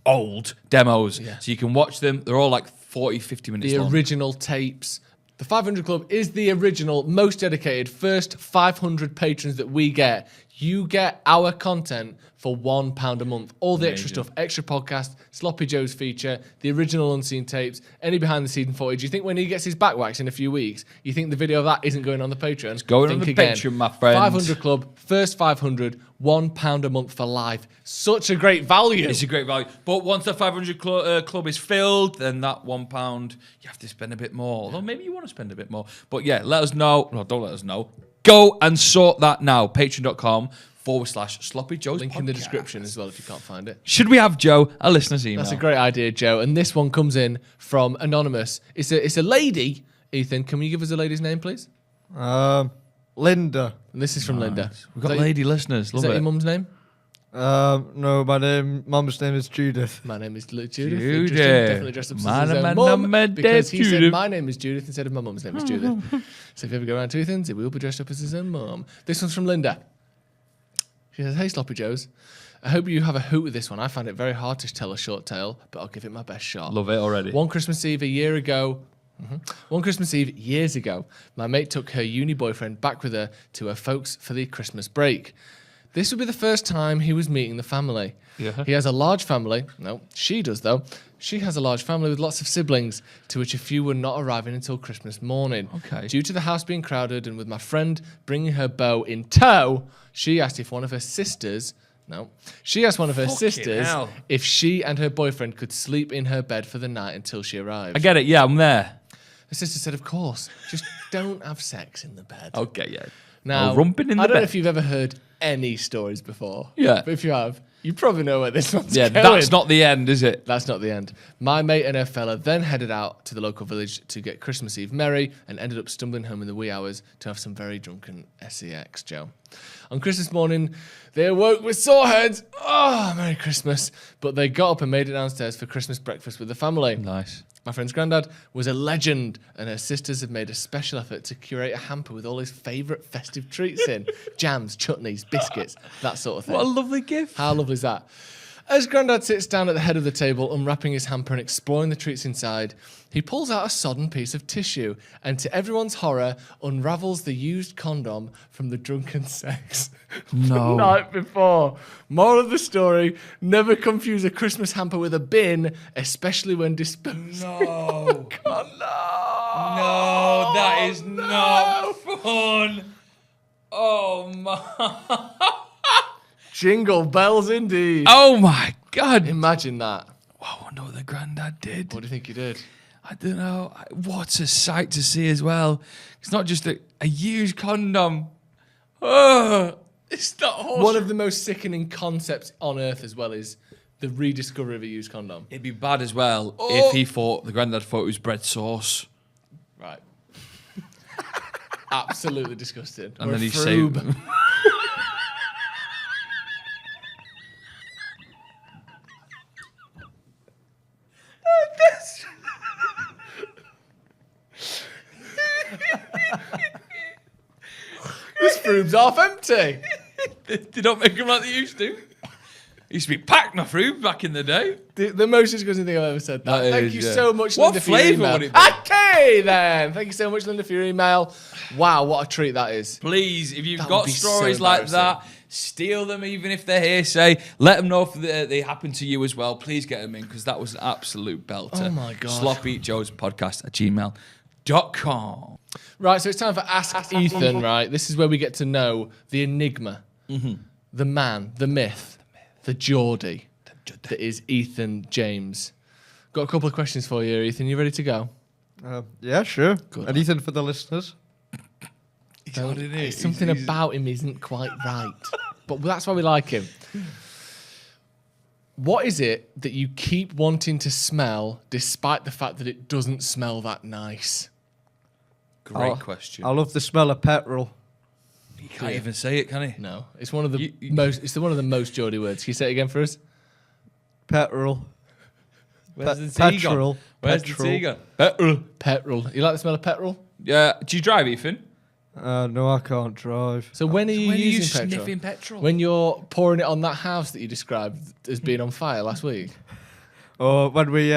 old demos. Yeah. So you can watch them. They're all like 40, 50 minutes The long. original tapes. The 500 Club is the original, most dedicated, first 500 patrons that we get. You get our content for £1 a month. All the extra Amazing. stuff, extra podcast, Sloppy Joe's feature, the original unseen tapes, any behind the scenes footage. You think when he gets his back wax in a few weeks, you think the video of that isn't going on the Patreon? It's going on the Patreon, my friend. 500 Club, first 500, £1 a month for life. Such a great value. It's a great value. But once the 500 club is filled, then that £1, you have to spend a bit more. Although maybe you want to spend a bit more. But yeah, let us know. No, don't let us know. Go and sort that now. Patreon.com/SloppyJoes. Link in the description as well if you can't find it. Should we have Joe, a listener's email? That's a great idea, Joe. And this one comes in from Anonymous. It's a lady. Ethan, can you give us a lady's name, please? Linda. And this is from Linda. We've got Is that- lady listeners. Is Love that it. your mum's name? No, mum's name is Judith. My name is Judith. Judith. Interesting. Definitely dressed up as My his own name- mum my because he dad's said Judith. my name is Judith instead of my mum's name is Judith. So if you ever go around to Ethan's, he will be dressed up as his own mum. This one's from Linda. She says, "Hey Sloppy Joes, I hope you have a hoot with this one. I found it very hard to tell a short tale, but I'll give it my best shot. Love it already. One Christmas Eve years ago, my mate took her uni boyfriend back with her to her folks for the Christmas break. This would be the first time he was meeting the family. Yeah. He has a large family. No, she does though. She has a large family with lots of siblings, to which a few were not arriving until Christmas morning. Okay. Due to the house being crowded and with my friend bringing her beau in tow, she asked one of her sisters hell. if she and her boyfriend could sleep in her bed for the night until she arrived. I get it. Yeah, I'm there. The sister said, of course, just don't have sex in the bed. Okay, yeah. Now, rumping in the I don't know bed. if you've ever heard any stories before. Yeah. But if you have, you probably know where this one's Yeah, going. that's not the end, is it? That's not the end. My mate and her fella then headed out to the local village to get Christmas Eve merry and ended up stumbling home in the wee hours to have some very drunken sex, Joe. On Christmas morning, they awoke with sore heads. Oh, Merry Christmas. But they got up and made it downstairs for Christmas breakfast with the family. Nice. My friend's granddad was a legend, and her sisters had made a special effort to curate a hamper with all his favourite festive treats in. Jams, chutneys, biscuits, that sort of thing. What a lovely gift. How lovely is that? As Grandad sits down at the head of the table, unwrapping his hamper and exploring the treats inside, he pulls out a sodden piece of tissue and, to everyone's horror, unravels the used condom from the drunken sex No. the night before. Moral of the story, never confuse a Christmas hamper with a bin, especially when disposing. No. Oh, no. No, that is not fun. Oh, my. Jingle bells indeed. Oh, my God. Imagine that. I wonder what the granddad did. What do you think he did? I don't know. What a sight to see as well. It's not just a used condom. Oh, it's not horse. One of the most sickening concepts on earth as well is the rediscovery of a used condom. It'd be bad as well if the granddad thought it was bread sauce. Right. Absolutely disgusting. And Or then a he froob. saved. This froob's half empty. They don't make them like they used to. Used to be packed, my fruit, back in the day. The most disgusting thing I've ever said. That Thank is, you yeah. so much, What Linda, for your flavour email. would it be? Okay, then. Thank you so much, Linda, for your email. Wow, what a treat that is. Please, if you've That would got be so stories like embarrassing. that, steal them even if they're hearsay. Let them know if they happen to you as well. Please get them in because that was an absolute belter. Oh my God. SloppyJoesPodcast@gmail.com. Right, so it's time for Ask Ethan, right? This is where we get to know the enigma, the man, the myth, the Geordie that is Ethan James. Got a couple of questions for you, Ethan. You ready to go? Yeah, sure. Good. Anything for the listeners? Something about him isn't quite right, but that's why we like him. What is it that you keep wanting to smell despite the fact that it doesn't smell that nice? Great question. I love the smell of petrol. He can't even say it, can he? No, it's one of the You- most. It's one of the most Geordie words. Can you say it again for us? Petrol. Where's the tea petrol. gone? Where's Petrol. the tea gone? Petrol. Petrol. You like the smell of petrol? Yeah. Do you drive, Ethan? No, I can't drive. So when are you When are you using petrol? sniffing petrol? When you're pouring it on that house that you described as being on fire last week? Or when we,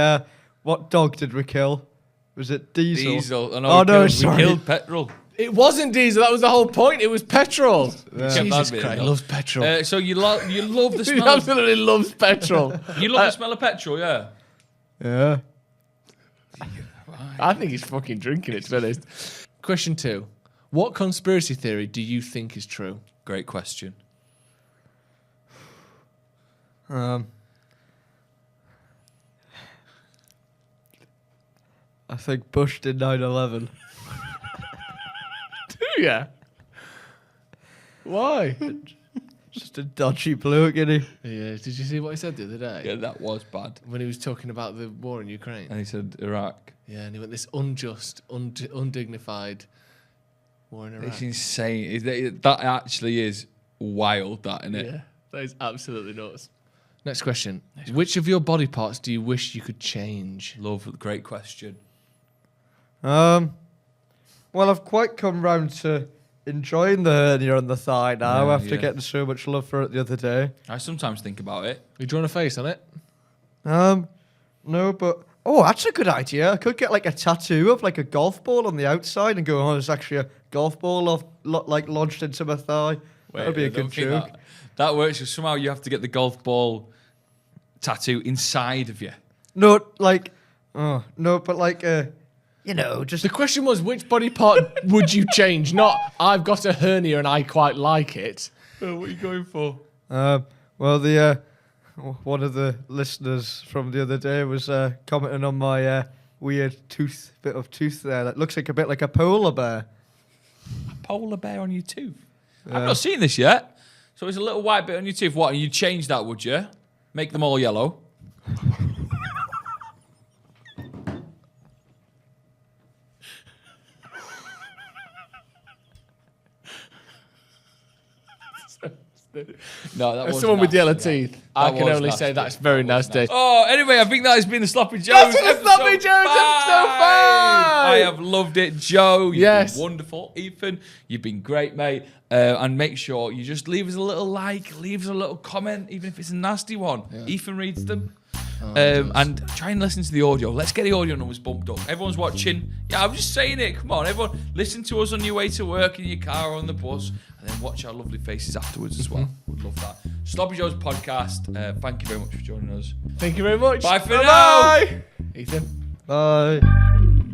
what dog did we kill? Was it Diesel? Diesel. Oh, no, we sorry. killed petrol. It wasn't diesel. That was the whole point. It was petrol. Yeah. Jesus Kept that Christ, bit, he loves petrol. So you love the He smell. Of, absolutely loves petrol. you love the smell of petrol, yeah. Yeah. I think he's fucking drinking it, to be honest. Question 2. What conspiracy theory do you think is true? Great question. I think Bush did 9/11. Do ya? Why? Just a dodgy bloke, isn't he? Yeah, did you see what he said the other day? Yeah, that was bad. When he was talking about the war in Ukraine. And he said Iraq. Yeah, and he went, this unjust, undignified War in Iraq. It's insane. That actually is wild, that, isn't it? Yeah, that is absolutely nuts. Next question. Which of your body parts do you wish you could change? Love, great question. Well, I've quite come round to enjoying the hernia on the thigh now after getting so much love for it the other day. I sometimes think about it. You drawing a face on it? No, but that's a good idea. I could get like a tattoo of like a golf ball on the outside and go, oh, it's actually a golf ball like lodged into my thigh. That'd be a good joke. That works, because somehow you have to get the golf ball tattoo inside of you. No, like, just The question was, which body part would you change? Not, I've got a hernia and I quite like it. What are you going for? Well, one of the listeners from the other day was commenting on my weird bit of tooth there that looks like a bit like a polar bear. A polar bear on your tooth? I've not seen this yet. So it's a little white bit on your tooth. What? And you'd change that, would you? Make them all yellow? No, that was Someone with yellow nasty, teeth. I can only say that's very nasty. Oh, anyway, I think that has been the Sloppy Joes. That's the Sloppy Joes episode 5. I have loved it, Joe. You've Yes. been wonderful. Ethan, you've been great, mate. And make sure you just leave us a little like, leave us a little comment, even if it's a nasty one. Yeah. Ethan reads them. And try and listen to the audio. Let's get the audio numbers bumped up. Everyone's watching. Yeah, I'm just saying it. Come on, everyone. Listen to us on your way to work, in your car, or on the bus. And then watch our lovely faces afterwards as well. Would love that. Sloppy Joe's podcast. Thank you very much for joining us. Thank you very much. Bye for now. now. Ethan. Bye.